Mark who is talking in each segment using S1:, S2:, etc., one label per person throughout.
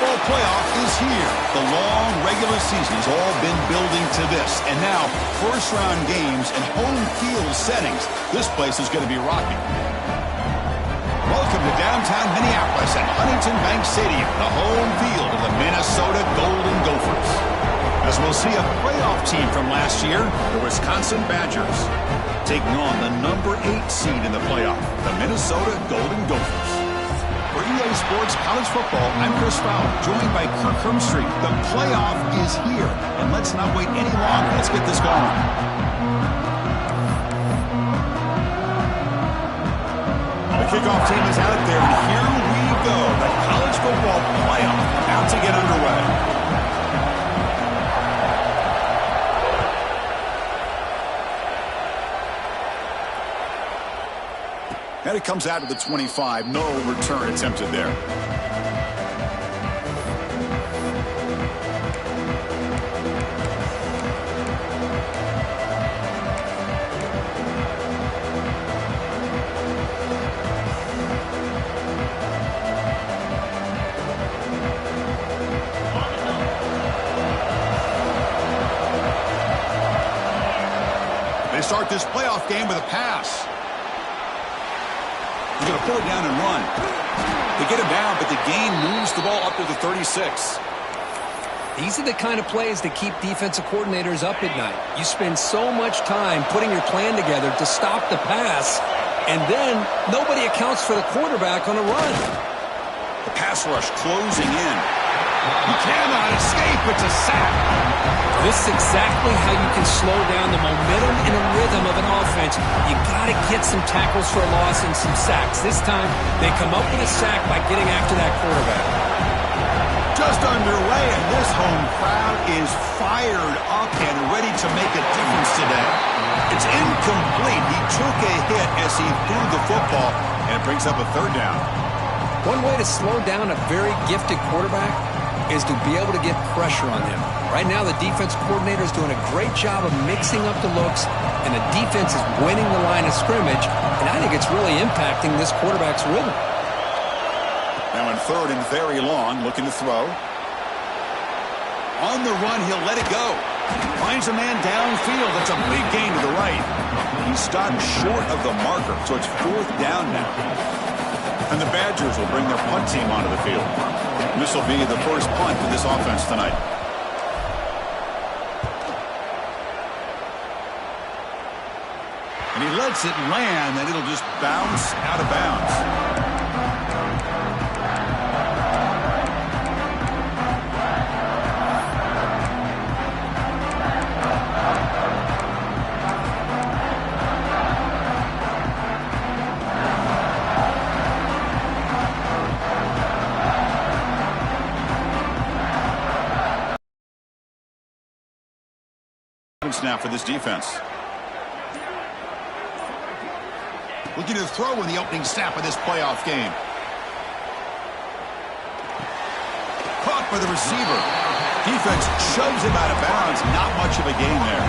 S1: football playoff is here. The long regular season has all been building to this. And now, first-round games and home field settings. This place is going to be rocking. Welcome to downtown Minneapolis at Huntington Bank Stadium, the home field of the Minnesota Golden Gophers. As we'll see a playoff team from last year, the Wisconsin Badgers, taking on the number 8 seed in the playoff, the Minnesota Golden Gophers. For EA Sports College Football, I'm Chris Fowler, joined by Kirk Hermstreet. The playoff is here, and let's not wait any longer. Let's get this going. The kickoff team is out there, and here we go. The college football playoff about to get underway. And it comes out of the 25. No return attempted there. They start this playoff game with a pass. He's going to pull it down and run. They get him down, but the gain moves the ball up to the 36.
S2: These are the kind of plays that keep defensive coordinators up at night. You spend so much time putting your plan together to stop the pass, and then nobody accounts for the quarterback on a run.
S1: The pass rush closing in. He cannot escape. It's a sack.
S2: This is exactly how you can slow down the momentum and the rhythm of an offense. You got to get some tackles for a loss and some sacks. This time, they come up with a sack by getting after that quarterback.
S1: Just underway, and this home crowd is fired up and ready to make a difference today. It's incomplete. He took a hit as he threw the football, and it brings up a third down.
S2: One way to slow down a very gifted quarterback is to be able to get pressure on him. Right now, the defense coordinator is doing a great job of mixing up the looks, and the defense is winning the line of scrimmage, and I think it's really impacting this quarterback's rhythm.
S1: Now in third and very long, looking to throw. On the run, he'll let it go. Finds a man downfield. That's a big gain to the right. He stopped short of the marker, so it's fourth down now. And the Badgers will bring their punt team onto the field. This will be the first punt for this offense tonight. And he lets it land, and it'll just bounce out of bounds. Now for this defense. Looking to throw in the opening snap of this playoff game. Caught by the receiver. Defense shoves him out of bounds. Not much of a gain there.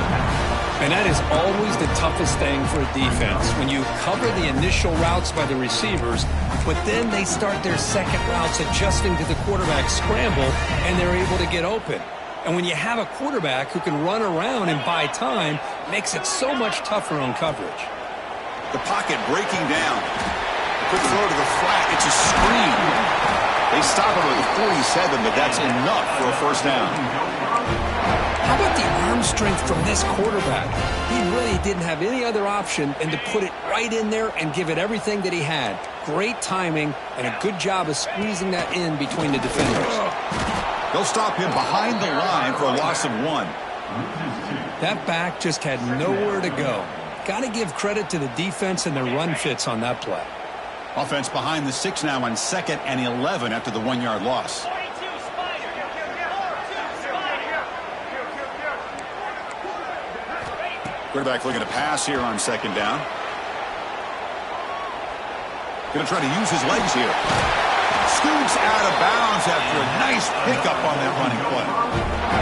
S2: And that is always the toughest thing for a defense, when you cover the initial routes by the receivers, but then they start their second routes adjusting to the quarterback's scramble, and they're able to get open. And when you have a quarterback who can run around and buy time, it makes it so much tougher on coverage.
S1: The pocket breaking down. Quick throw to the flat. It's a screen. They stop him at the 47, but that's enough for a first down.
S2: How about the arm strength from this quarterback? He really didn't have any other option than to put it right in there and give it everything that he had. Great timing and a good job of squeezing that in between the defenders.
S1: They'll stop him behind the line for a loss of 1.
S2: That back just had nowhere to go. Got to give credit to the defense and their run fits on that play.
S1: Offense behind the 6 now on 2nd and 11 after the 1-yard loss. Quarterback looking to pass here on 2nd down. Going to try to use his legs here. Scoots out of bounds after a nice pickup on that running play.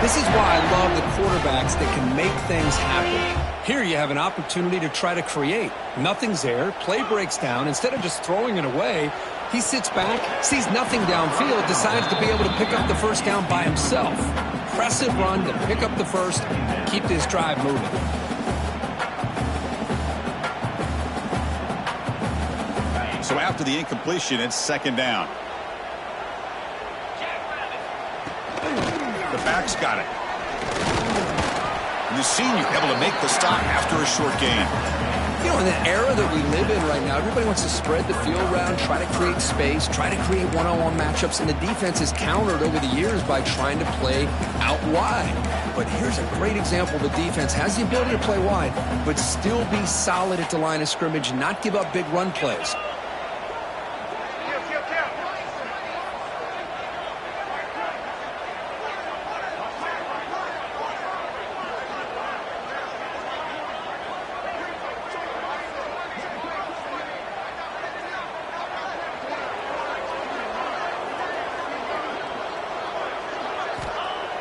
S2: This is why I love the quarterbacks that can make things happen. Here you have an opportunity to try to create. Nothing's there. Play breaks down. Instead of just throwing it away, He sits back, sees nothing downfield, decides to be able to pick up the first down by himself. Impressive run to pick up the first, keep this drive moving.
S1: So after the incompletion, it's second down. The back's got it. And the senior able to make the stop after a short gain.
S2: You know, in the era that we live in right now, everybody wants to spread the field around, try to create space, try to create one-on-one matchups, and the defense is countered over the years by trying to play out wide. But here's a great example. The defense has the ability to play wide, but still be solid at the line of scrimmage and not give up big run plays.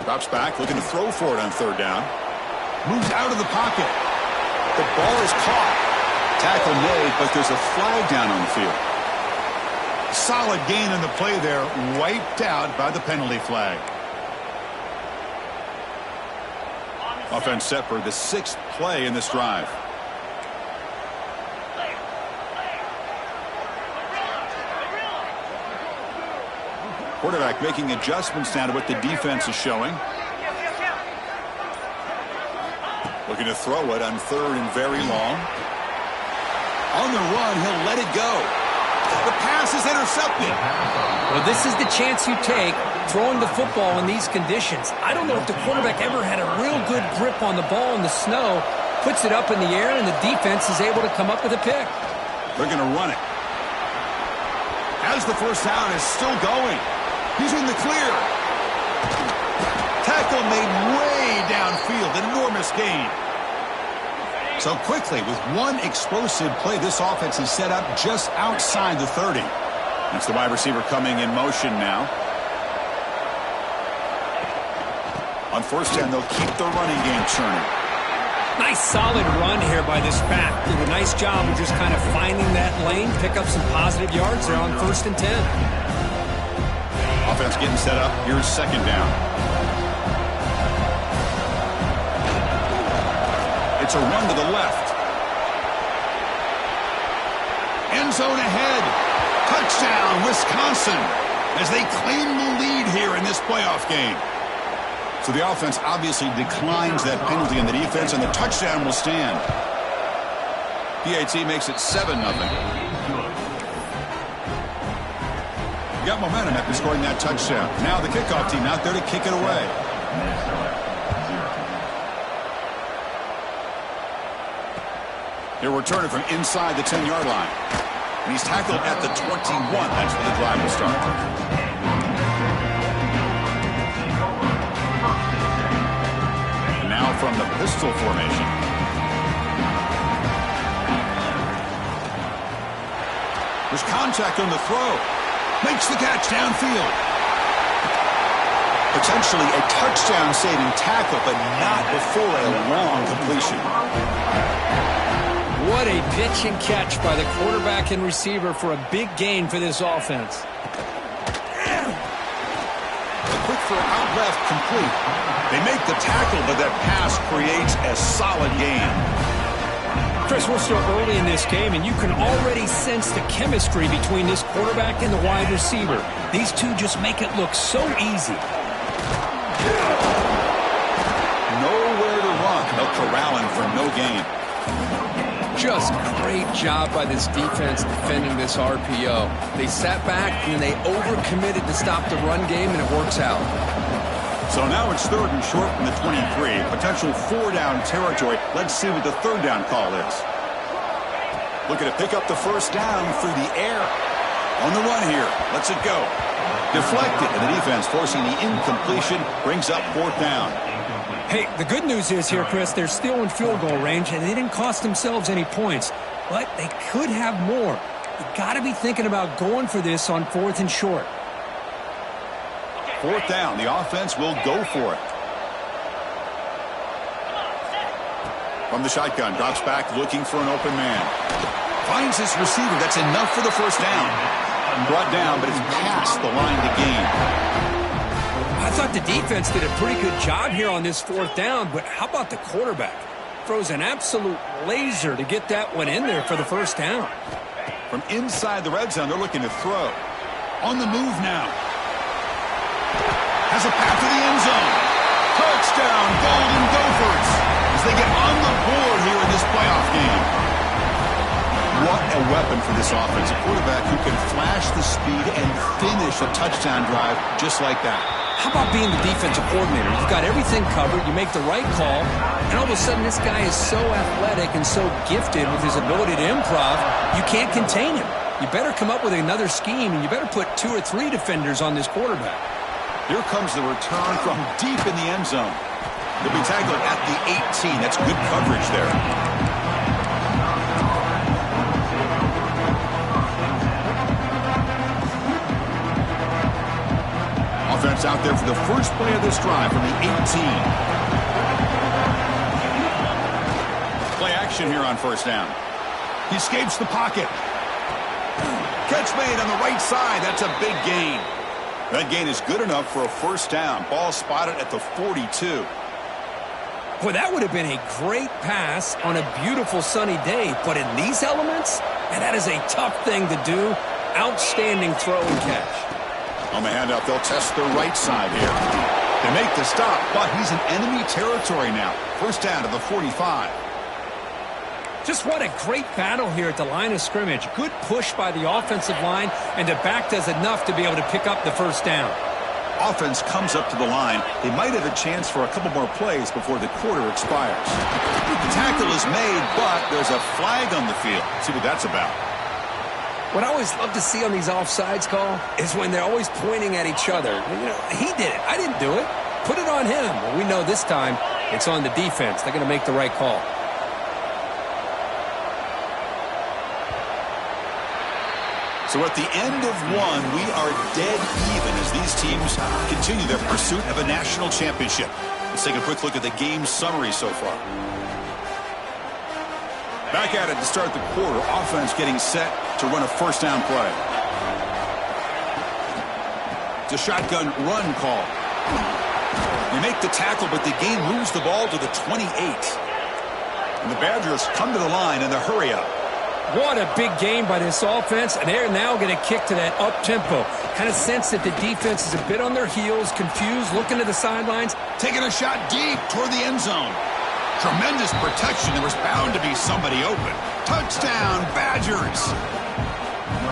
S1: Drops back, looking to throw for it on third down. Moves out of the pocket. The ball is caught. Tackle made, but there's a flag down on the field. Solid gain in the play there, wiped out by the penalty flag. Offense set for the 6th play in this drive. Quarterback making adjustments now to what the defense is showing. Looking to throw it on third and very long. On the run, he'll let it go. The pass is intercepted.
S2: Well, this is the chance you take throwing the football in these conditions. I don't know if the quarterback ever had a real good grip on the ball in the snow, puts it up in the air, and the defense is able to come up with a pick.
S1: They're going to run it. As the first down is still going. He's in the clear. Tackle made way downfield. Enormous gain. So quickly, with one explosive play, this offense is set up just outside the 30. That's the wide receiver coming in motion now. On first down, they'll keep the running game churning.
S2: Nice solid run here by this back. Did a nice job of just kind of finding that lane, pick up some positive yards there on 1st and 10.
S1: Offense getting set up. Here's second down. It's a run to the left. End zone ahead. Touchdown, Wisconsin, as they claim the lead here in this playoff game. So the offense obviously declines that penalty, and the defense and the touchdown will stand. PAT makes it 7-0. Got momentum after scoring that touchdown. Now the kickoff team out there to kick it away. He'll return it from inside the 10-yard line. And he's tackled at the 21. That's where the drive will start. And now from the pistol formation. There's contact on the throw. Makes the catch downfield. Potentially a touchdown-saving tackle, but not before a long completion.
S2: What a pitch and catch by the quarterback and receiver for a big gain for this offense.
S1: A quick throw out left, complete. They make the tackle, but that pass creates a solid gain.
S2: Chris, we're still early in this game, and you can already sense the chemistry between this quarterback and the wide receiver. These two just make it look so easy.
S1: Nowhere to run. They'll corral him for no gain.
S2: Just great job by this defense defending this RPO. They sat back, and they overcommitted to stop the run game, and it works out.
S1: So now it's third and short from the 23. Potential 4-down territory. Let's see what the third down call is. Looking to pick up the first down through the air. On the run here. Lets it go. Deflected, and the defense forcing the incompletion. Brings up 4th down.
S2: Hey, the good news is here, Chris, they're still in field goal range, and they didn't cost themselves any points. But they could have more. You got to be thinking about going for this on 4th and short.
S1: 4th down. The offense will go for it. From the shotgun, drops back, looking for an open man. Finds his receiver. That's enough for the first down. Brought down, but it's past the line to gain.
S2: I thought the defense did a pretty good job here on this 4th down, but how about the quarterback? Throws an absolute laser to get that one in there for the 1st down.
S1: From inside the red zone, they're looking to throw. On the move now. Has a path to the end zone. Touchdown, Golden Gophers, as they get on the board here in this playoff game. What a weapon for this offense. A quarterback who can flash the speed and finish a touchdown drive just like that.
S2: How about being the defensive coordinator? You've got everything covered. You make the right call. And all of a sudden, this guy is so athletic and so gifted with his ability to improv, you can't contain him. You better come up with another scheme, and you better put 2 or 3 defenders on this quarterback.
S1: Here comes the return from deep in the end zone. They'll be tackled at the 18. That's good coverage there. Offense out there for the first play of this drive from the 18. Play action here on 1st down. He escapes the pocket. Catch made on the right side. That's a big gain. That gain is good enough for a 1st down. Ball spotted at the 42.
S2: Boy, that would have been a great pass on a beautiful sunny day. But in these elements, and that is a tough thing to do. Outstanding throw and catch.
S1: On the handoff, they'll test the right side here. They make the stop, but he's in enemy territory now. 1st down to the 45.
S2: Just what a great battle here at the line of scrimmage. Good push by the offensive line, and the back does enough to be able to pick up the 1st down.
S1: Offense comes up to the line. They might have a chance for a couple more plays before the quarter expires. The tackle is made, but there's a flag on the field. Let's see what that's about.
S2: What I always love to see on these offsides call is when they're always pointing at each other. You know, he did it. I didn't do it. Put it on him. Well, we know this time it's on the defense. They're going to make the right call.
S1: So at the end of one, we are dead even as these teams continue their pursuit of a national championship. Let's take a quick look at the game summary so far. Back at it to start the quarter. Offense getting set to run a 1st down play. It's a shotgun run call. They make the tackle, but the game moves the ball to the 28. And the Badgers come to the line in the hurry up.
S2: What a big game by this offense, and they're now going to kick to that up-tempo. Kind of sense that the defense is a bit on their heels, confused, looking to the sidelines.
S1: Taking a shot deep toward the end zone. Tremendous protection. There was bound to be somebody open. Touchdown, Badgers.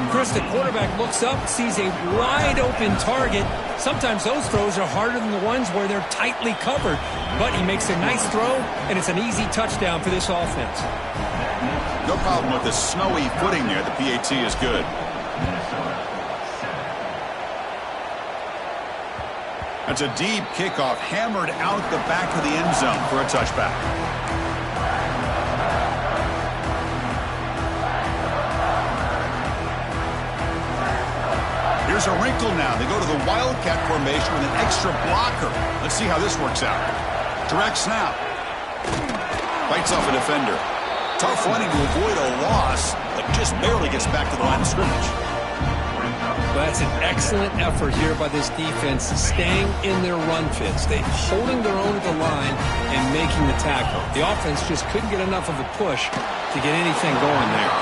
S2: Chris, the quarterback looks up, sees a wide-open target. Sometimes those throws are harder than the ones where they're tightly covered. But he makes a nice throw, and it's an easy touchdown for this offense.
S1: No problem with the snowy footing there. The PAT is good. That's a deep kickoff, hammered out the back of the end zone for a touchback. Here's a wrinkle now. They go to the Wildcat formation with an extra blocker. Let's see how this works out. Direct snap. Bites off a defender. Tough running to avoid a loss, but just barely gets back to the line of scrimmage.
S2: Well, that's an excellent effort here by this defense, staying in their run fits. They're holding their own at the line and making the tackle. The offense just couldn't get enough of a push to get anything going there.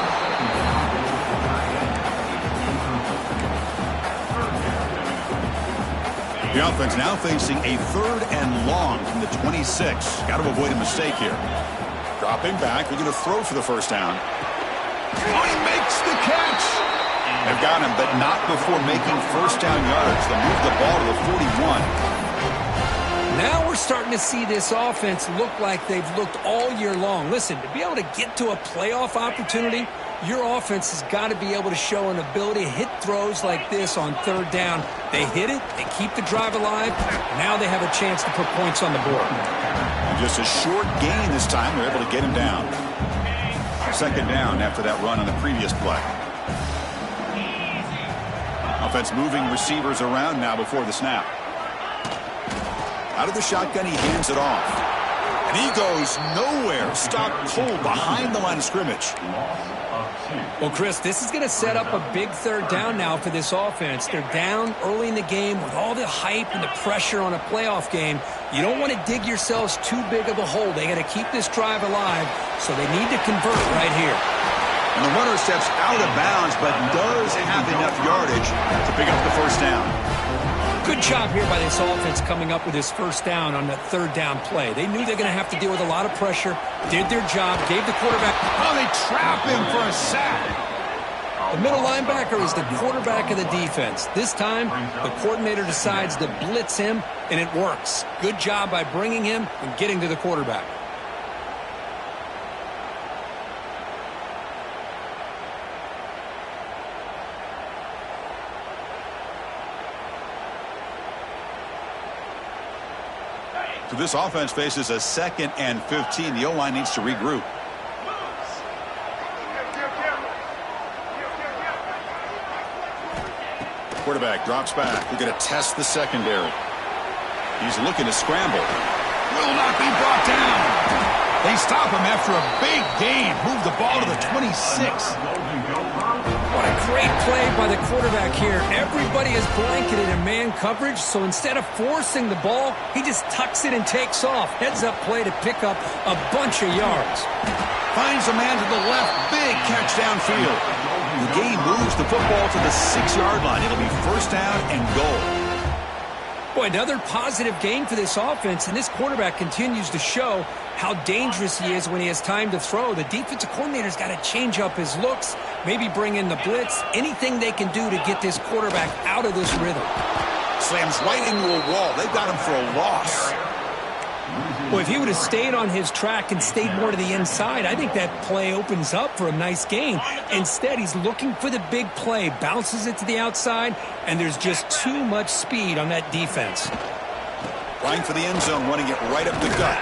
S1: The offense now facing a 3rd and long from the 26. Got to avoid a mistake here. Dropping back, looking to throw for the 1st down. Oh, he makes the catch! They've got him, but not before making 1st down yards. They move the ball to the 41.
S2: Now we're starting to see this offense look like they've looked all year long. Listen, to be able to get to a playoff opportunity, your offense has got to be able to show an ability to hit throws like this on 3rd down. They hit it, they keep the drive alive. Now they have a chance to put points on the board.
S1: And just a short gain this time. They're able to get him down. 2nd down after that run on the previous play. Offense moving receivers around now before the snap. Out of the shotgun, he hands it off. And And he goes nowhere. Stopped cold behind the line of scrimmage.
S2: Well, Chris, this is going to set up a big third down now for this offense. They're down early in the game with all the hype and the pressure on a playoff game. You don't want to dig yourselves too big of a hole. They got to keep this drive alive, so they need to convert right here.
S1: And the runner steps out of bounds, but does have enough yardage to pick up the first down.
S2: Good job here by this offense coming up with this first down on the third down play. They knew they're going to have to deal with a lot of pressure, did their job, gave the quarterback.
S1: Oh, they trap him for a sack.
S2: The middle linebacker is the quarterback of the defense. This time, the coordinator decides to blitz him, and it works. Good job by bringing him and getting to the quarterback.
S1: So this offense faces a 2nd and 15. The O-line needs to regroup. Quarterback drops back. We're going to test the secondary. He's looking to scramble. Will not be brought down. They stop him after a big gain. Move the ball to the 26.
S2: What a great play by the quarterback here. Everybody is blanketed in man coverage, so instead of forcing the ball, he just tucks it and takes off. Heads-up play to pick up a bunch of yards.
S1: Finds a man to the left. Big catch downfield. The game moves the football to the 6-yard line. It'll be first down and goal.
S2: Boy, another positive gain for this offense, and this quarterback continues to show how dangerous he is when he has time to throw. The defensive coordinator's got to change up his looks, maybe bring in the blitz, anything they can do to get this quarterback out of this rhythm.
S1: Slams right into a wall. They've got him for a loss.
S2: Well, if he would have stayed on his track and stayed more to the inside, I think that play opens up for a nice gain. Instead, he's looking for the big play, bounces it to the outside, and there's just too much speed on that defense.
S1: Flying for the end zone, running it right up the gut.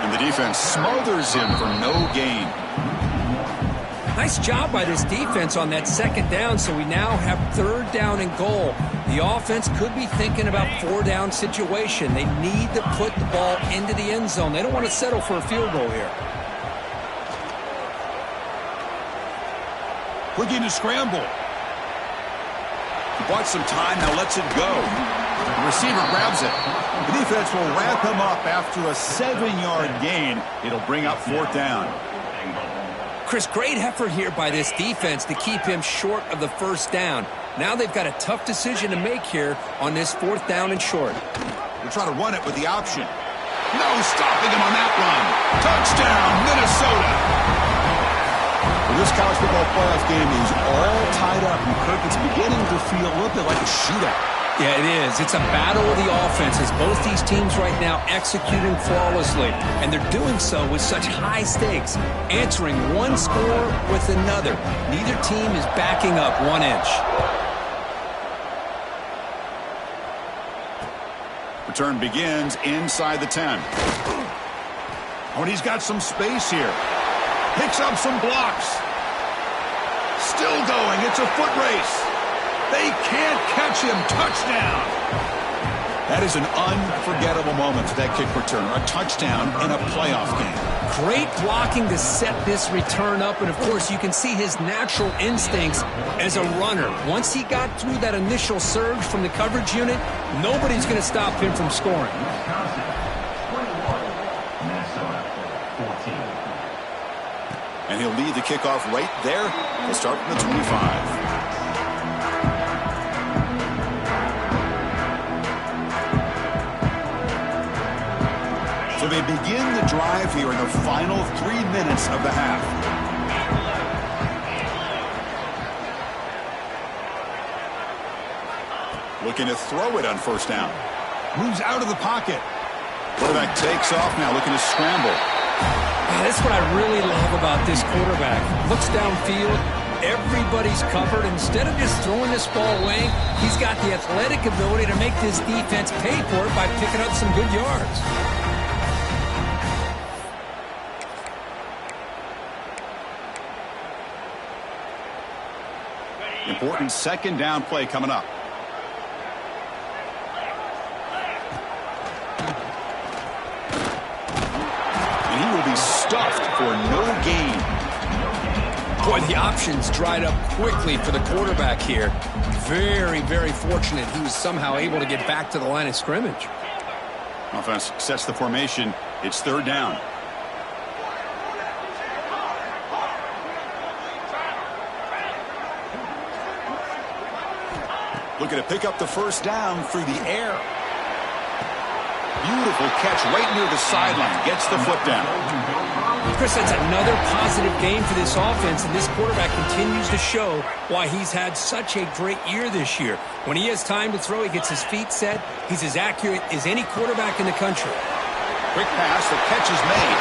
S1: And the defense smothers him for no gain.
S2: Nice job by this defense on that second down, so we now have third down and goal. The offense could be thinking about 4-down situation. They need to put the ball into the end zone. They don't want to settle for a field goal here.
S1: Looking to scramble. He bought some time, now lets it go. The receiver grabs it. The defense will wrap him up after a 7-yard gain. It'll bring up 4th down.
S2: Chris, great effort here by this defense to keep him short of the first down. Now they've got a tough decision to make here on this 4th down and short.
S1: They'll try to run it with the option. No stopping him on that run. Touchdown, Minnesota. Well, this college football playoff game is all tied up, and Kirk, it's beginning to feel a little bit like a shootout.
S2: Yeah, it is. It's a battle of the offenses. Both these teams right now executing flawlessly, and they're doing so with such high stakes, answering one score with another. Neither team is backing up 1 inch.
S1: Return begins inside the 10. Oh, and he's got some space here. Picks up some blocks. Still going. It's a foot race. They can't catch him. Touchdown. That is an unforgettable moment for that kick return. A touchdown in a playoff game.
S2: Great blocking to set this return up, and of course you can see his natural instincts as a runner. Once he got through that initial surge from the coverage unit, nobody's going to stop him from scoring.
S1: And he'll lead the kickoff right there. He'll start from the 25. So they begin the drive here in the final 3 minutes of the half. Looking to throw it on first down. Moves out of the pocket. Quarterback takes off now, looking to scramble.
S2: That's what I really love about this quarterback. Looks downfield. Everybody's covered. Instead of just throwing this ball away, he's got the athletic ability to make this defense pay for it by picking up some good yards.
S1: Important second down play coming up. for no gain.
S2: Boy, the options dried up quickly for the quarterback here. Very, very fortunate he was somehow able to get back to the line of scrimmage.
S1: Offense sets the formation. It's third down. Looking to pick up the first down through the air. Beautiful catch right near the sideline. Gets the foot down.
S2: Chris, that's another positive game for this offense, and this quarterback continues to show why he's had such a great year this year. When he has time to throw, he gets his feet set. He's as accurate as any quarterback in the country.
S1: Quick pass. The catch is made.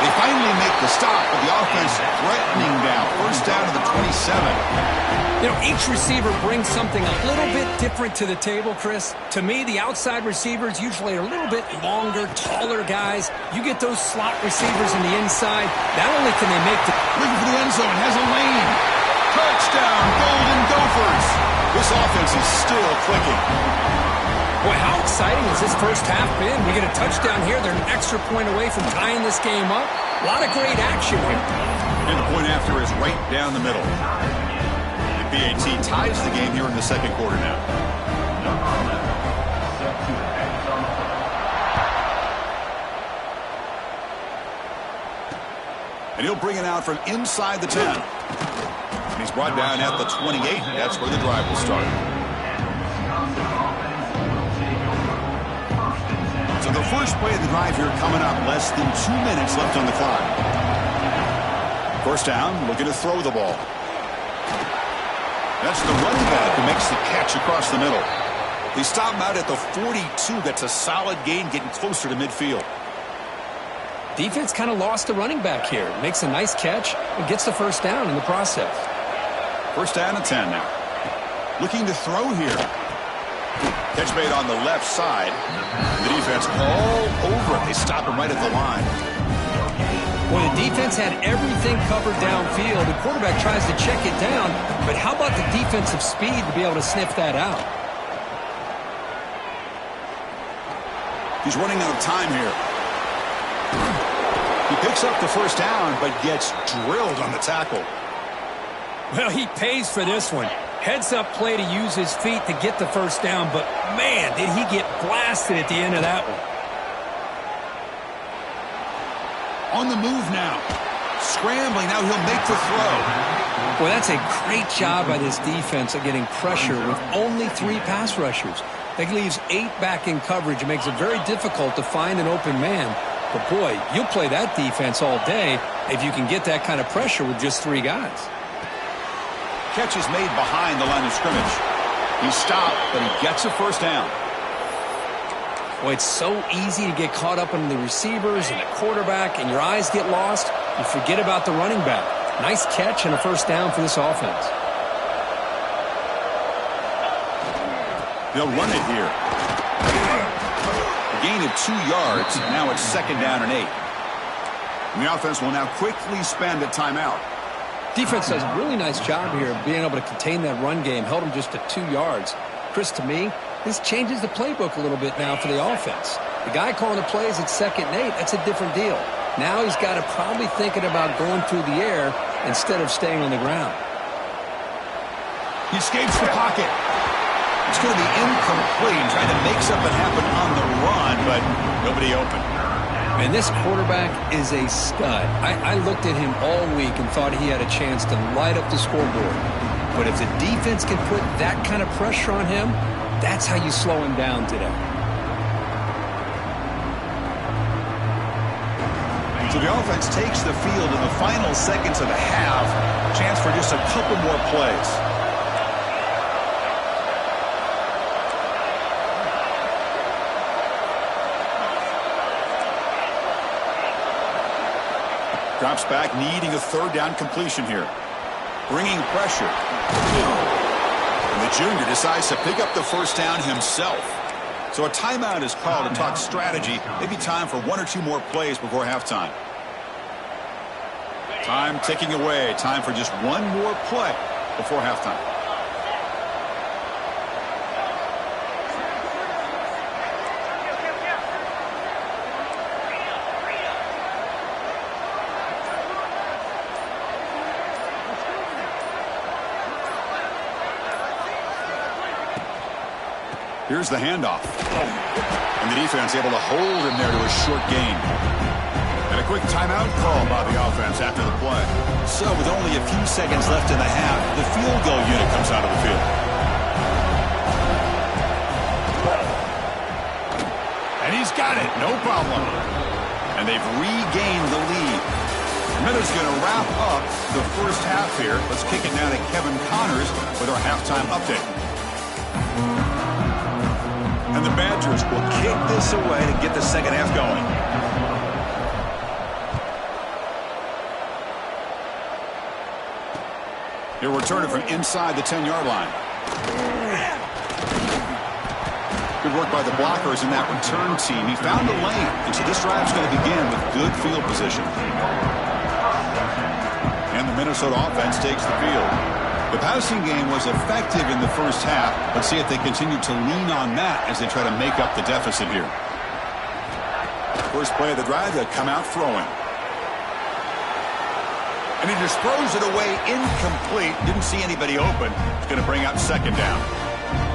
S1: They finally make the stop, but the offense threatening now. First down to the 27.
S2: You know, each receiver brings something a little bit different to the table, Chris. To me, the outside receivers usually are a little bit longer, taller guys. You get those slot receivers in the inside, not only can they make the...
S1: Looking for the end zone, has a lane. Touchdown, Golden Gophers. This offense is still clicking.
S2: Boy, how exciting has this first half been? We get a touchdown here. They're an extra point away from tying this game up. A lot of great action here.
S1: And the point after is right down the middle. BAT ties the game here in the second quarter now. And he'll bring it out from inside the 10. And he's brought down at the 28. That's where the drive will start. So the first play of the drive here coming up. Less than 2 minutes left on the clock. First down, looking to throw the ball. That's the running back who makes the catch across the middle. They stop him out at the 42. That's a solid gain, getting closer to midfield.
S2: Defense kind of lost the running back here. Makes a nice catch and gets the first down in the process.
S1: First down and 10 now. Looking to throw here. Catch made on the left side. The defense all over it. They stop him right at the line.
S2: Well, the defense had everything covered downfield. The quarterback tries to check it down, but how about the defensive speed to be able to sniff that out?
S1: He's running out of time here. He picks up the first down, but gets drilled on the tackle.
S2: Well, he pays for this one. Heads-up play to use his feet to get the first down, but, man, did he get blasted at the end of that one.
S1: On the move now. Scrambling. Now he'll make the throw.
S2: Well, that's a great job by this defense of getting pressure with only 3 pass rushers. That leaves 8 back in coverage. It makes it very difficult to find an open man. But, boy, you'll play that defense all day if you can get that kind of pressure with just 3 guys.
S1: Catch is made behind the line of scrimmage. He stopped, but he gets a first down.
S2: Boy, it's so easy to get caught up in the receivers and the quarterback, and your eyes get lost. You forget about the running back. Nice catch and a first down for this offense.
S1: They'll run it here. A gain of 2 yards. Now it's second down and 8. And the offense will now quickly spend a timeout.
S2: Defense does a really nice job here of being able to contain that run game. Held them just to 2 yards. Chris, to me, this changes the playbook a little bit now for the offense. The guy calling the plays at second and 8, that's a different deal. Now he's got to probably thinking about going through the air instead of staying on the ground.
S1: He escapes the pocket. It's going to be incomplete, trying to make something happen on the run, but nobody open.
S2: And this quarterback is a stud. I looked at him all week and thought he had a chance to light up the scoreboard. But if the defense can put that kind of pressure on him, that's how you slow him down today.
S1: So the offense takes the field in the final seconds of the half. Chance for just a couple more plays. Drops back, needing a third down completion here. Bringing pressure. And the junior decides to pick up the first down himself. So a timeout is called to talk strategy. Maybe time for 1 or 2 more plays before halftime. Time ticking away. Time for just 1 more play before halftime. Here's the handoff. And the defense able to hold him there to a short gain. And a quick timeout call by the offense after the play.
S3: So with only a few seconds left in the half, the field goal unit comes out of the field.
S1: And he's got it, no problem. And they've regained the lead. Minnes's going to wrap up the first half here. Let's kick it now to Kevin Connors with our halftime update. And the Badgers will kick this away to get the second half going. He'll return it from inside the 10-yard line. Good work by the blockers in that return team. He found a lane, and so this drive's going to begin with good field position. And the Minnesota offense takes the field. The passing game was effective in the first half. Let's see if they continue to lean on that as they try to make up the deficit here. First play of the drive, they'll come out throwing. And he just throws it away incomplete. Didn't see anybody open. It's going to bring out second down.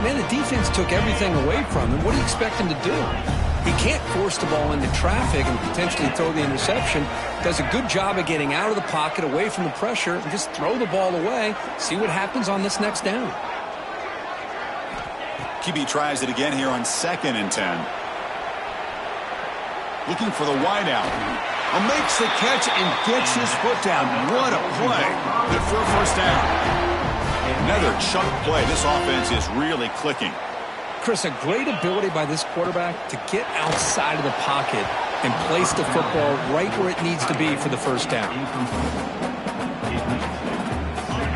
S2: Man, the defense took everything away from him. What do you expect him to do? He can't force the ball into traffic and potentially throw the interception. Does a good job of getting out of the pocket, away from the pressure, and just throw the ball away. See what happens on this next down.
S1: QB tries it again here on 2nd and 10. Looking for the wideout. Makes the catch and gets his foot down. What a play. Good for a first down. Another chunk play. This offense is really clicking.
S2: Chris, a great ability by this quarterback to get outside of the pocket and place the football right where it needs to be for the first down.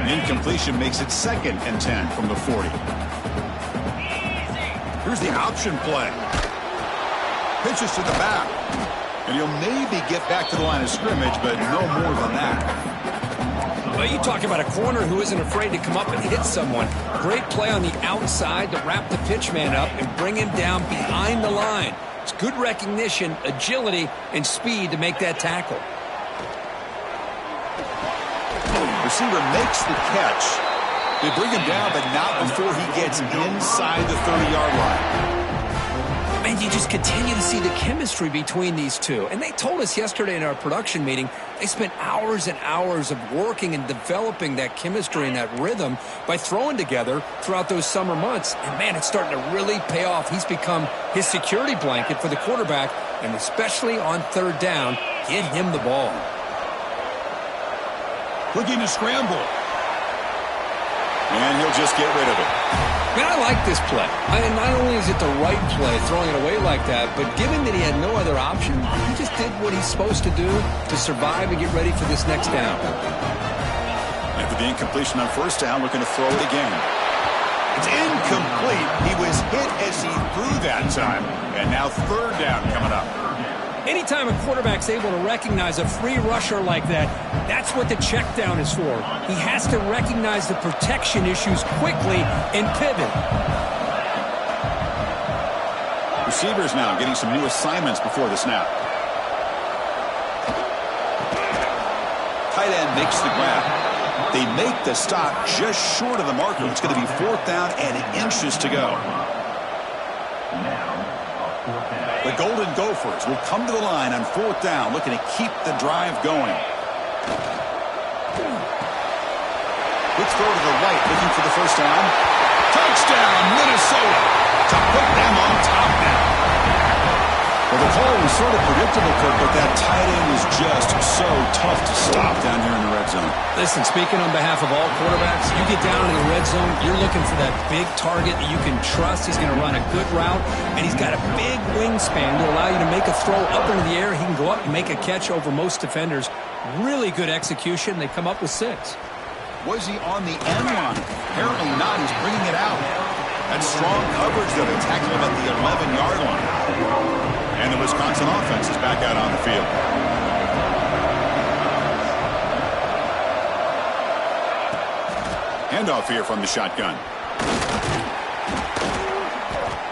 S1: An incompletion makes it 2nd and 10 from the 40. Here's the option play. Pitches to the back. And he'll maybe get back to the line of scrimmage, but no more than that.
S2: Well, you talk about a corner who isn't afraid to come up and hit someone. Great play on the outside to wrap the pitch man up and bring him down behind the line. It's good recognition, agility, and speed to make that tackle.
S1: Receiver makes the catch. They bring him down, but not before he gets inside the 30-yard line.
S2: And you just continue to see the chemistry between these two. And they told us yesterday in our production meeting, they spent hours and hours of working and developing that chemistry and that rhythm by throwing together throughout those summer months. And, man, it's starting to really pay off. He's become his security blanket for the quarterback, and especially on third down, get him the ball.
S1: Looking to scramble. And he'll just get rid of it.
S2: Man, I like this play. Not only is it the right play, throwing it away like that, but given that he had no other option, he just did what he's supposed to do to survive and get ready for this next down.
S1: After the incompletion on first down, looking to throw it again. It's incomplete. He was hit as he threw that time, and now third down coming up.
S2: Anytime a quarterback's able to recognize a free rusher like that, that's what the check down is for. He has to recognize the protection issues quickly and pivot.
S1: Receivers now getting some new assignments before the snap. Tight end makes the grab. They make the stop just short of the marker. It's going to be 4th down and inches to go. The Golden Gophers will come to the line on 4th down, looking to keep the drive going. Quick throw to the right, looking for the first down. Touchdown, Minnesota, to put them on top now. Well, the call was sort of predictable, Kirk, but that tight end was just so tough to stop down here in the red zone.
S2: Listen, speaking on behalf of all quarterbacks, you get down in the red zone, you're looking for that big target that you can trust. He's going to run a good route, and he's got a big wingspan to allow you to make a throw up into the air. He can go up and make a catch over most defenders. Really good execution. They come up with 6.
S1: Was he on the end line? Apparently not. He's bringing it out. That's strong coverage, though. They tackle him at the 11-yard line. And the Wisconsin offense is back out on the field. Handoff here from the shotgun.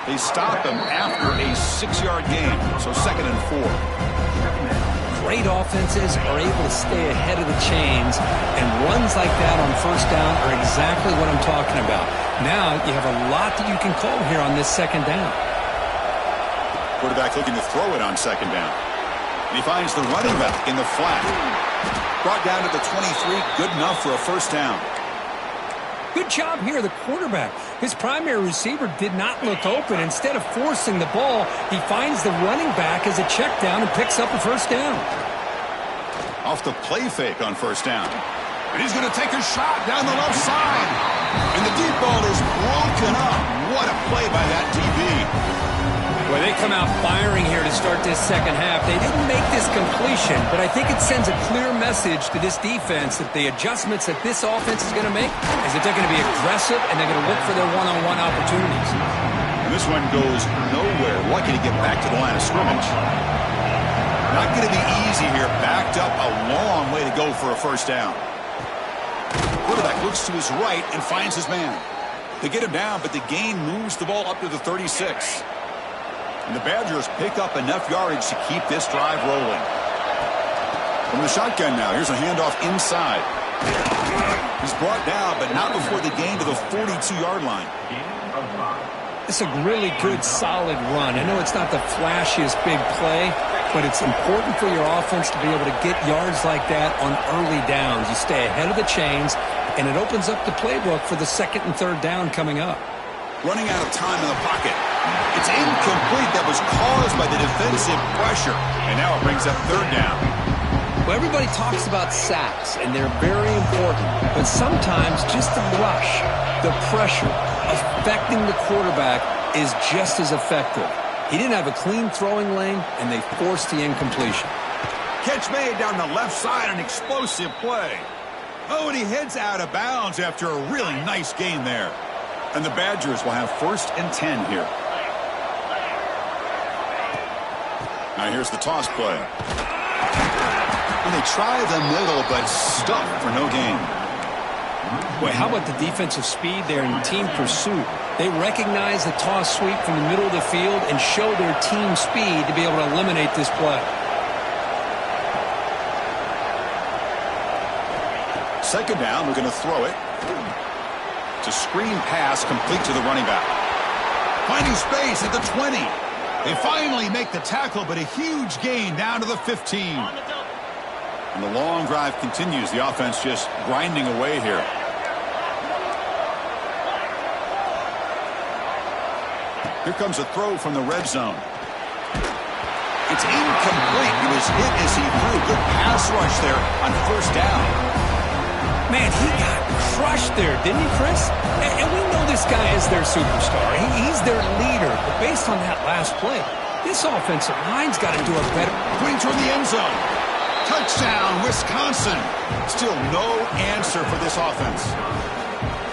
S1: They stop him after a 6-yard gain, so 2nd and 4.
S2: great offenses are able to stay ahead of the chains, and runs like that on first down are exactly what I'm talking about. Now you have a lot that you can call here on this second down.
S1: Quarterback looking to throw it on second down. And he finds the running back in the flat. Brought down to the 23, good enough for a first down.
S2: Good job here, the quarterback. His primary receiver did not look open. Instead of forcing the ball, he finds the running back as a check down and picks up a first down.
S1: Off the play fake on first down. And he's going to take a shot down the left side. And the deep ball is broken up. What a play by that DB.
S2: Well, they come out firing here to start this second half. They didn't make this completion, but I think it sends a clear message to this defense that the adjustments that this offense is going to make is that they're going to be aggressive and they're going to look for their one-on-one opportunities.
S1: And this one goes nowhere. Lucky to get back to the line of scrimmage. Not going to be easy here. Backed up a long way to go for a first down. Quarterback looks to his right and finds his man. They get him down, but the gain moves the ball up to the 36. And the Badgers pick up enough yardage to keep this drive rolling. From the shotgun now, here's a handoff inside. He's brought down, but not before the gain to the 42-yard line.
S2: It's a really good, solid run. I know it's not the flashiest big play, but it's important for your offense to be able to get yards like that on early downs. You stay ahead of the chains, and it opens up the playbook for the second and third down coming up.
S1: Running out of time in the pocket. It's incomplete. That was caused by the defensive pressure. And now it brings up third down.
S2: Well, everybody talks about sacks, and they're very important. But sometimes just the rush, the pressure, affecting the quarterback is just as effective. He didn't have a clean throwing lane, and they forced the incompletion.
S1: Catch made down the left side, an explosive play. Oh, and he heads out of bounds after a really nice gain there. And the Badgers will have 1st and 10 here. Now here's the toss play. And they try the middle, but stuck for no gain.
S2: Boy, how about the defensive speed there and team pursuit? They recognize the toss sweep from the middle of the field and show their team speed to be able to eliminate this play.
S1: Second down, we're going to throw it. It's a screen pass complete to the running back. Finding space at the 20. They finally make the tackle, but a huge gain down to the 15. And the long drive continues. The offense just grinding away here. Here comes a throw from the red zone. It's incomplete. He was hit as he threw. Good pass rush there on first down.
S2: Man, he got crushed there, didn't he, Chris? And we know this guy is their superstar. He's their leader. But based on that last play, this offensive line's got to do a better.
S1: Putting toward the end zone. Touchdown, Wisconsin. Still no answer for this offense.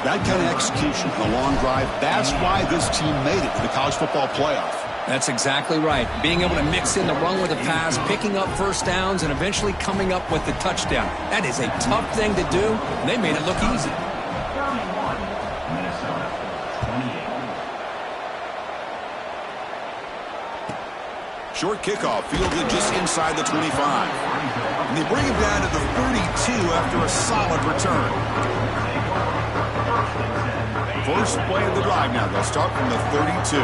S1: That kind of execution on a long drive, that's why this team made it to the college football playoff.
S2: That's exactly right. Being able to mix in the run with a pass, picking up first downs, and eventually coming up with the touchdown. That is a tough thing to do, and they made it look easy.
S1: Short kickoff, fielded just inside the 25. And they bring him down to the 32 after a solid return. First play of the drive now. They'll start from the 32.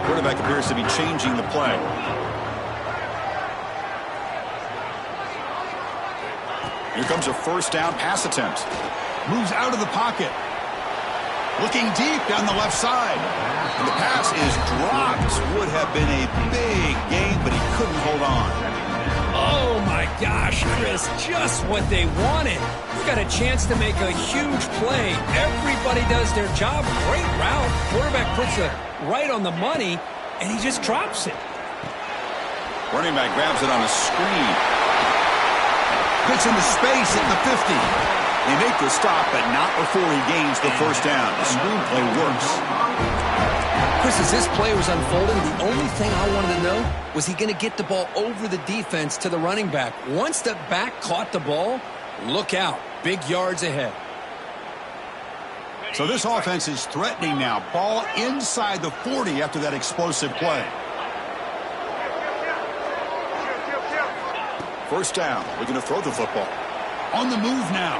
S1: Quarterback appears to be changing the play. Here comes a first down pass attempt. Moves out of the pocket. Looking deep down the left side. And the pass is dropped. Would have been a big gain, but he couldn't hold on.
S2: Oh, my gosh, Chris, just what they wanted. You got a chance to make a huge play. Everybody does their job. Great route. Quarterback puts it right on the money, and he just drops it.
S1: Running back grabs it on a screen. Gets into space at the 50. They make the stop, but not before he gains the first down. The screenplay works.
S2: Chris, as this play was unfolding, the only thing I wanted to know was he going to get the ball over the defense to the running back. Once the back caught the ball, look out. Big yards ahead.
S1: So this offense is threatening now. Ball inside the 40 after that explosive play.
S3: First down. Looking to throw the football.
S1: On the move now.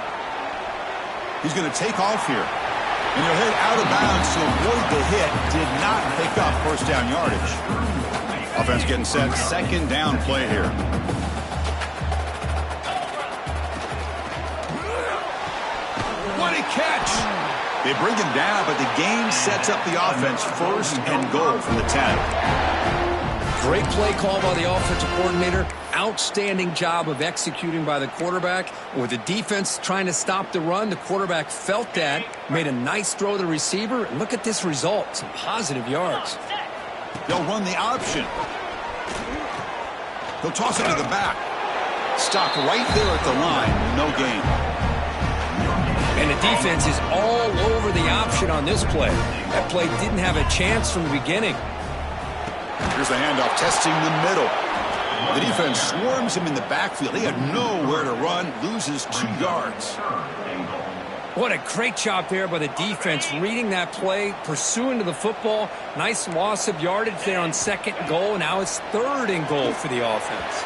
S1: He's going to take off here. And he'll hit out of bounds to avoid the hit. Did not pick up first down yardage. Offense getting set. Second down play here. What a catch. They bring him down, but the game sets up the offense first and goal from the 10.
S2: Great play call by the offensive coordinator. Outstanding job of executing by the quarterback. With the defense trying to stop the run, the quarterback felt that, made a nice throw to the receiver, and look at this result. Some positive yards.
S1: They'll run the option. He'll toss it to the back. Stopped right there at the line. No gain.
S2: And the defense is all over the option on this play. That play didn't have a chance from the beginning.
S1: Here's the handoff, testing the middle. The defense swarms him in the backfield. He had nowhere to run, loses 2 yards.
S2: What a great job there by the defense, reading that play, pursuing to the football. Nice loss of yardage there on second and goal. Now it's third and goal for the offense.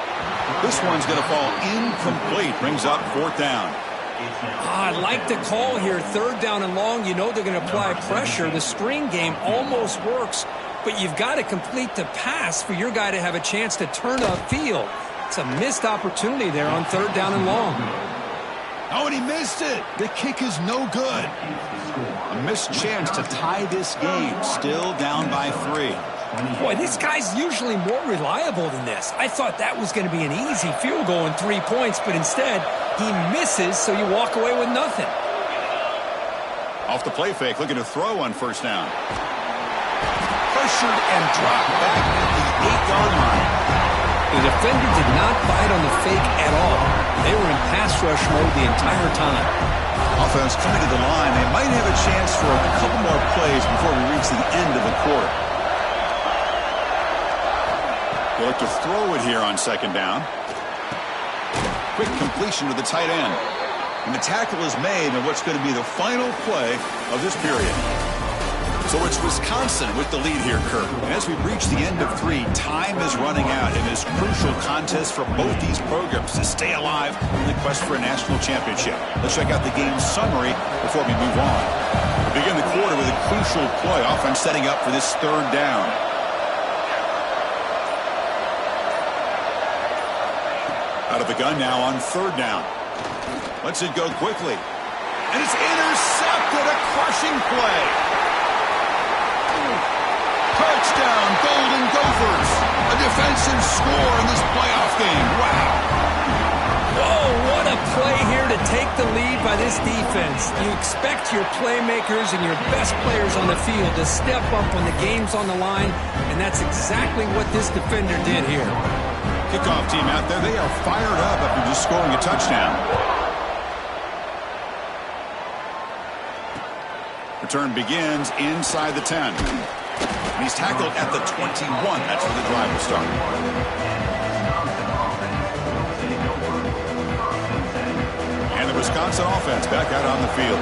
S1: This one's going to fall incomplete. Brings up fourth down.
S2: I like the call here. Third down and long. You know they're going to apply pressure. The screen game almost works, but you've got to complete the pass for your guy to have a chance to turn upfield. It's a missed opportunity there on third down and long.
S1: Oh, and he missed it. The kick is no good. A missed chance to tie this game. Still down by 3.
S2: Boy, this guy's usually more reliable than this. I thought that was going to be an easy field goal and 3 points, but instead he misses, so you walk away with nothing.
S1: Off the play fake, looking to throw on first down. Pressured and dropped back at the 8-yard line.
S2: The defender did not bite on the fake at all. They were in pass rush mode the entire time.
S1: Offense coming to the line. They might have a chance for a couple more plays before we reach the end of the quarter. They look to throw it here on second down. Quick completion to the tight end. And the tackle is made in what's going to be the final play of this period. So it's Wisconsin with the lead here, Kirk. And as we reach the end of 3, time is running out in this crucial contest for both these programs to stay alive in the quest for a national championship. Let's check out the game summary before we move on. We begin the quarter with a crucial play. Offense setting up for this third down. Out of the gun now on third down. Lets it go quickly. And it's intercepted. A crushing play. Touchdown, Golden Gophers. A defensive score in this playoff game. Wow.
S2: Whoa, what a play here to take the lead by this defense. You expect your playmakers and your best players on the field to step up when the game's on the line, and that's exactly what this defender did here.
S1: Kickoff team out there, they are fired up after just scoring a touchdown. Return begins inside the 10. And he's tackled at the 21. That's where the drive will start. And the Wisconsin offense back out on the field.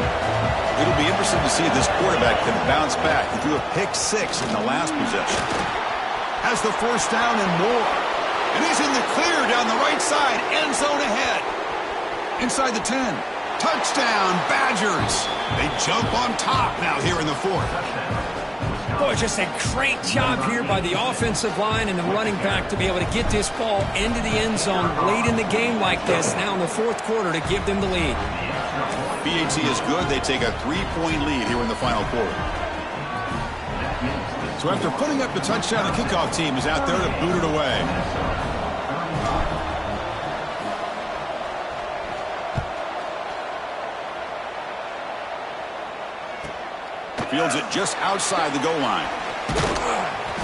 S1: It'll be interesting to see if this quarterback can bounce back. He threw a pick 6 in the last possession. Has the first down and more. And he's in the clear down the right side. End zone ahead. Inside the 10. Touchdown, Badgers. They jump on top now here in the 4th.
S2: Boy, just a great job here by the offensive line and the running back to be able to get this ball into the end zone late in the game like this, now in the 4th quarter, to give them the lead.
S1: BAT is good. They take a 3-point lead here in the final quarter. So after putting up the touchdown, the kickoff team is out there to boot it away. Fields it just outside the goal line.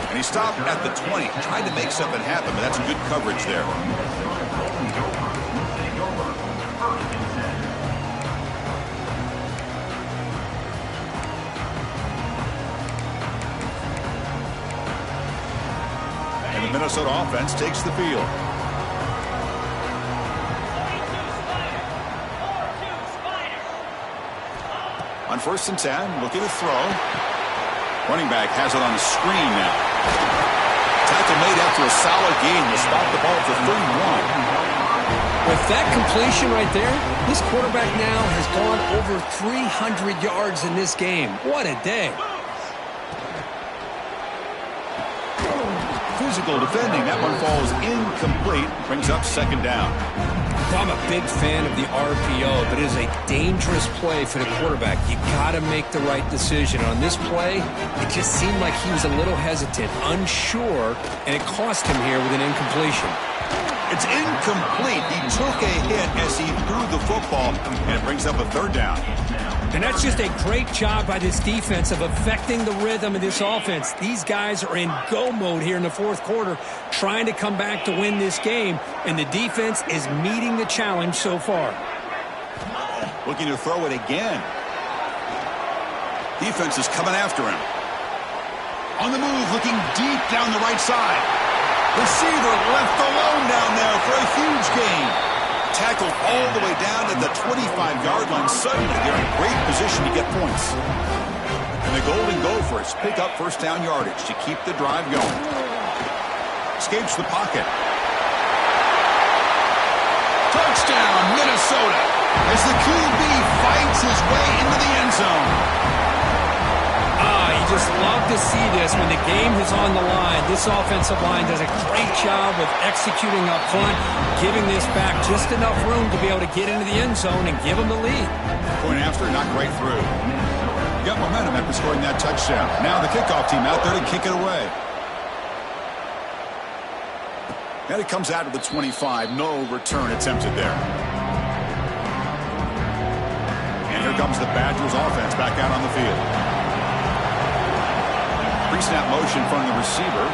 S1: And he stopped at the 20. Tried to make something happen, but that's good coverage there. And the Minnesota offense takes the field. On 1st and 10, looking to throw. Running back has it on the screen now. Tackle made after a solid gain. Will spot the ball for 31.
S2: With that completion right there, this quarterback now has gone over 300 yards in this game. What a day.
S1: Physical defending. That one falls incomplete. Brings up second down.
S2: I'm a big fan of the RPO, but it is a dangerous play for the quarterback. You got to make the right decision. On this play, it just seemed like he was a little hesitant, unsure, and it cost him here with an incompletion.
S1: It's incomplete. He took a hit as he threw the football, and it brings up a third down.
S2: And that's just a great job by this defense of affecting the rhythm of this offense. These guys are in go mode here in the fourth quarter, trying to come back to win this game, and the defense is meeting the challenge so far.
S1: Looking to throw it again. Defense is coming after him. On the move, looking deep down the right side. Receiver left alone down there for a huge gain. Tackled all the way down at the 25-yard line. Suddenly, they're in great position to get points. And the Golden Gophers pick up first down yardage to keep the drive going. Escapes the pocket. Touchdown, Minnesota, as the QB fights his way into the end zone.
S2: You just love to see this when the game is on the line. This offensive line does a great job of executing up front, giving this back just enough room to be able to get into the end zone and give them the lead.
S1: Point after, not right through. Got momentum after scoring that touchdown. Now the kickoff team out there to kick it away. And it comes out of the 25. No return attempted there. And here comes the Badgers offense back out on the field. Pre-snap motion from the receiver.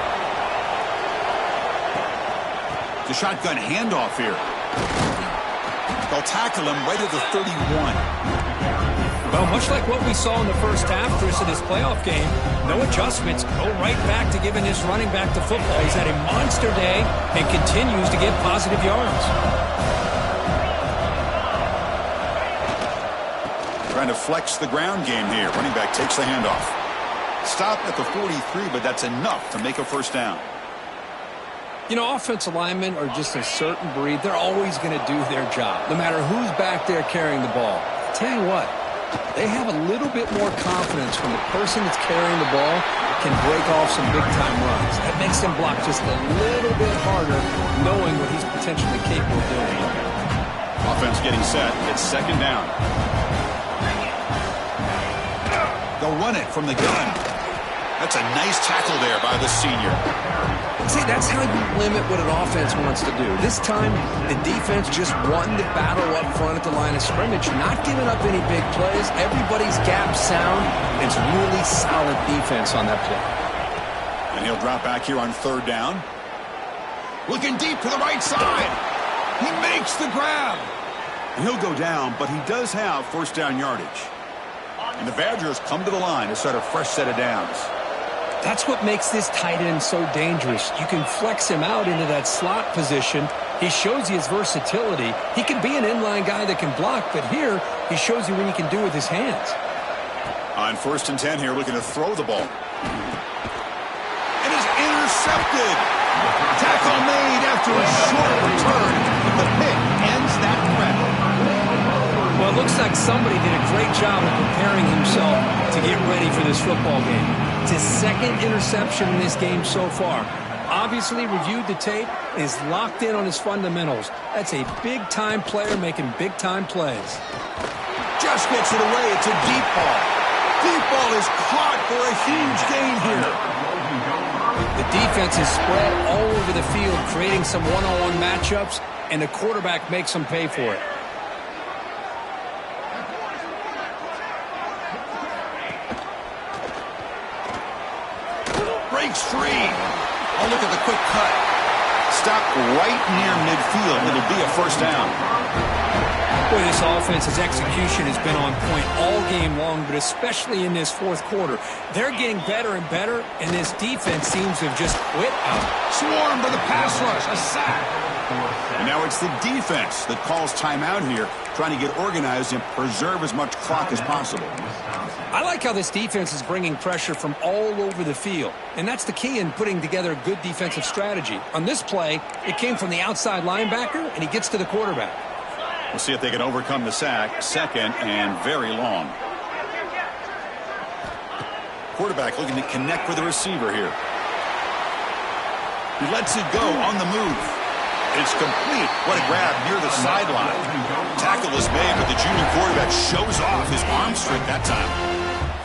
S1: The shotgun handoff here. They'll tackle him right at the 31.
S2: Well, much like what we saw in the first half, Chris, of this playoff game, no adjustments, go right back to giving this running back the football. He's had a monster day and continues to get positive yards.
S1: Trying to flex the ground game here. Running back takes the handoff. Stop at the 43, but that's enough to make a first down.
S2: You know, offensive linemen are just a certain breed. They're always going to do their job, no matter who's back there carrying the ball. I'll tell you what, they have a little bit more confidence when the person that's carrying the ball can break off some big-time runs. That makes them block just a little bit harder, knowing what he's potentially capable of doing.
S1: Offense getting set. It's second down. They'll run it from the gun. That's a nice tackle there by the senior.
S2: See, that's how you limit what an offense wants to do. This time, the defense just won the battle up front at the line of scrimmage, not giving up any big plays. Everybody's gap sound. It's really solid defense on that play.
S1: And he'll drop back here on third down. Looking deep to the right side. He makes the grab. And he'll go down, but he does have first down yardage. And the Badgers come to the line to start a fresh set of downs.
S2: That's what makes this tight end so dangerous. You can flex him out into that slot position. He shows you his versatility. He can be an inline guy that can block, but here he shows you what he can do with his hands.
S1: On 1st and 10 here, looking to throw the ball. It is intercepted. Tackle made after a short return. The pick ends that threat.
S2: Well, it looks like somebody did a great job of preparing himself to get ready for this football game. It's his second interception in this game so far. Obviously reviewed the tape, is locked in on his fundamentals. That's a big-time player making big-time plays.
S1: Just gets it away. It's a deep ball. Deep ball is caught for a huge gain here.
S2: The defense is spread all over the field, creating some one-on-one matchups, and the quarterback makes them pay for it.
S1: Breaks free. Oh, look at the quick cut. Stopped right near midfield. It'll be a first down.
S2: Boy, this offense's execution has been on point all game long, but especially in this fourth quarter. They're getting better and better, and this defense seems to have just quit out.
S1: Swarmed by the pass rush. A sack. And now it's the defense that calls timeout here, trying to get organized and preserve as much clock as possible.
S2: I like how this defense is bringing pressure from all over the field, and that's the key in putting together a good defensive strategy. On this play, it came from the outside linebacker, and he gets to the quarterback.
S1: We'll see if they can overcome the sack. Second and very long. Quarterback looking to connect with the receiver here. He lets it go on the move. It's complete. What a grab near the sideline. Tackle is made, but the junior quarterback shows off his arm strength that time.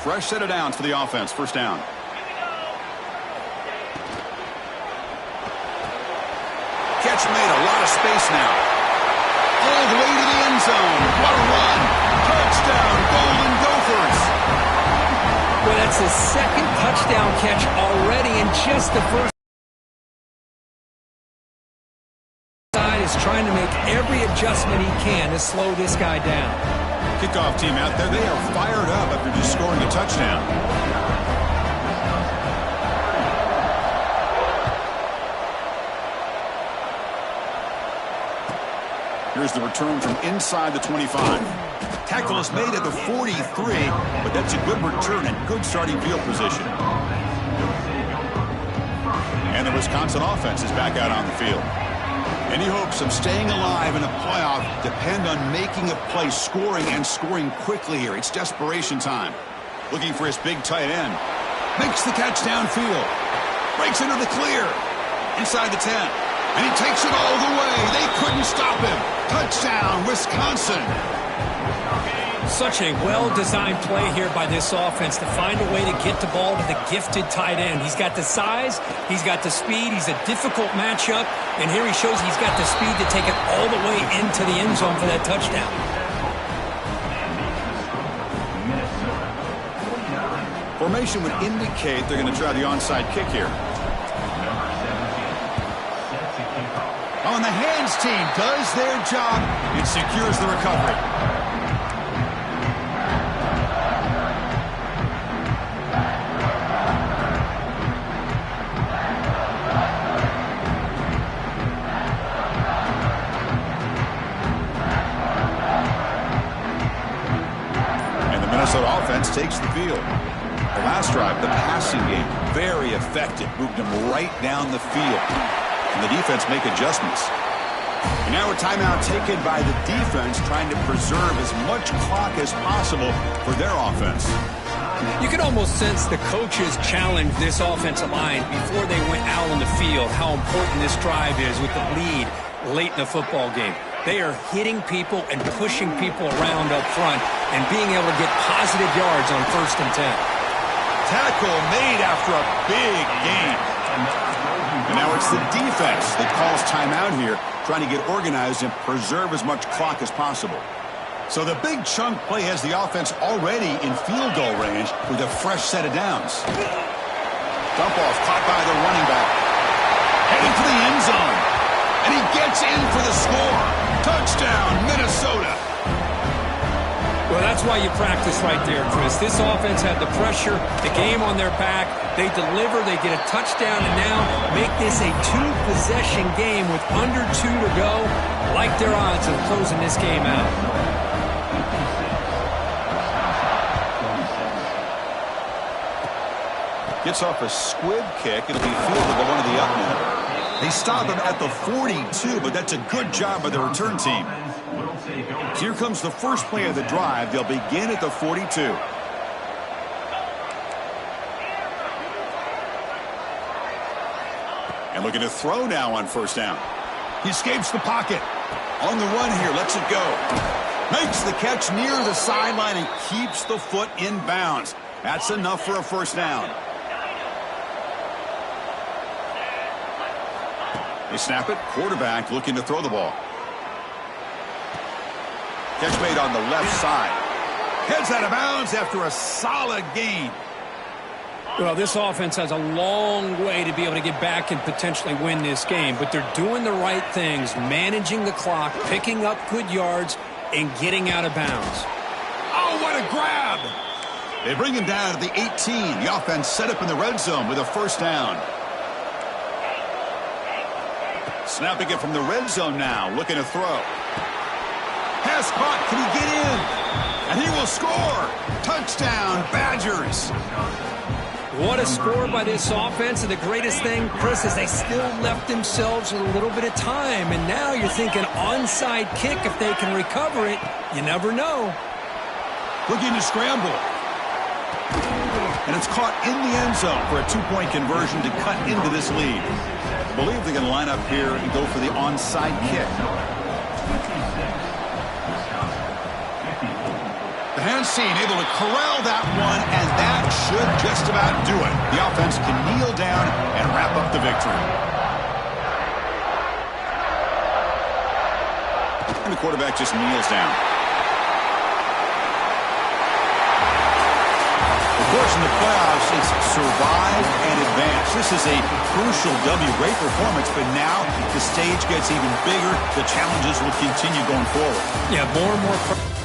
S1: Fresh set of downs for the offense. First down. Catch made. A lot of space now. All the way to the end zone. What a run. Touchdown, Golden Gophers.
S2: Well, that's his second touchdown catch already in just the first. Is trying to make every adjustment he can to slow this guy down.
S1: Kickoff team out there. They are fired up after just scoring a touchdown. Here's the return from inside the 25. Tackle is made at the 43, but that's a good return and good starting field position. And the Wisconsin offense is back out on the field. Any hopes of staying alive in a playoff depend on making a play, scoring, and scoring quickly here. It's desperation time. Looking for his big tight end. Makes the catch downfield. Breaks into the clear. Inside the 10. And he takes it all the way. They couldn't stop him. Touchdown, Wisconsin.
S2: Such a well-designed play here by this offense to find a way to get the ball to the gifted tight end. He's got the size, he's got the speed, he's a difficult matchup, and here he shows he's got the speed to take it all the way into the end zone for that touchdown.
S1: Formation would indicate they're going to try the onside kick here. Oh, and the hands team does their job. It secures the recovery. Minnesota offense takes the field. The last drive, the passing game, very effective. Moved them right down the field. And the defense make adjustments. And now a timeout taken by the defense, trying to preserve as much clock as possible for their offense.
S2: You can almost sense the coaches challenge this offensive line before they went out on the field, how important this drive is with the lead late in the football game. They are hitting people and pushing people around up front and being able to get positive yards on 1st and 10.
S1: Tackle made after a big gain. And now it's the defense that calls timeout here, trying to get organized and preserve as much clock as possible. So the big chunk play has the offense already in field goal range with a fresh set of downs. Dump off caught by the running back. Heading for the end zone. And he gets in for the score. Touchdown, Minnesota.
S2: Well, that's why you practice right there, Chris. This offense had the pressure, the game on their back. They deliver, they get a touchdown, and now make this a two-possession game with under 2 to go. Like their odds of closing this game out.
S1: Gets off a squib kick. It'll be fielded by one of the up men. They stop him at the 42, but that's a good job by the return team. So here comes the first play of the drive. They'll begin at the 42. And looking to throw now on 1st down. He escapes the pocket. On the run here, lets it go. Makes the catch near the sideline and keeps the foot in bounds. That's enough for a 1st down. They snap it. Quarterback looking to throw the ball. Catch made on the left side. Heads out of bounds after a solid gain.
S2: Well, this offense has a long way to be able to get back and potentially win this game, but they're doing the right things, managing the clock, picking up good yards, and getting out of bounds.
S1: Oh, what a grab! They bring him down to the 18. The offense set up in the red zone with a 1st down. Snapping it from the red zone now, looking to throw. Pass caught, can he get in? And he will score! Touchdown, Badgers!
S2: What a score by this offense, and the greatest thing, Chris, is they still left themselves with a little bit of time, and now you're thinking onside kick if they can recover it. You never know.
S1: Looking to scramble. And it's caught in the end zone for a two-point conversion to cut into this lead. I believe they're going to line up here and go for the onside kick. The hand seen, able to corral that one, and that should just about do it. The offense can kneel down and wrap up the victory. And the quarterback just kneels down. Of course, in the playoffs, it's survive and advance. This is a crucial W. Great performance, but now the stage gets even bigger. The challenges will continue going forward.
S2: Yeah, more and more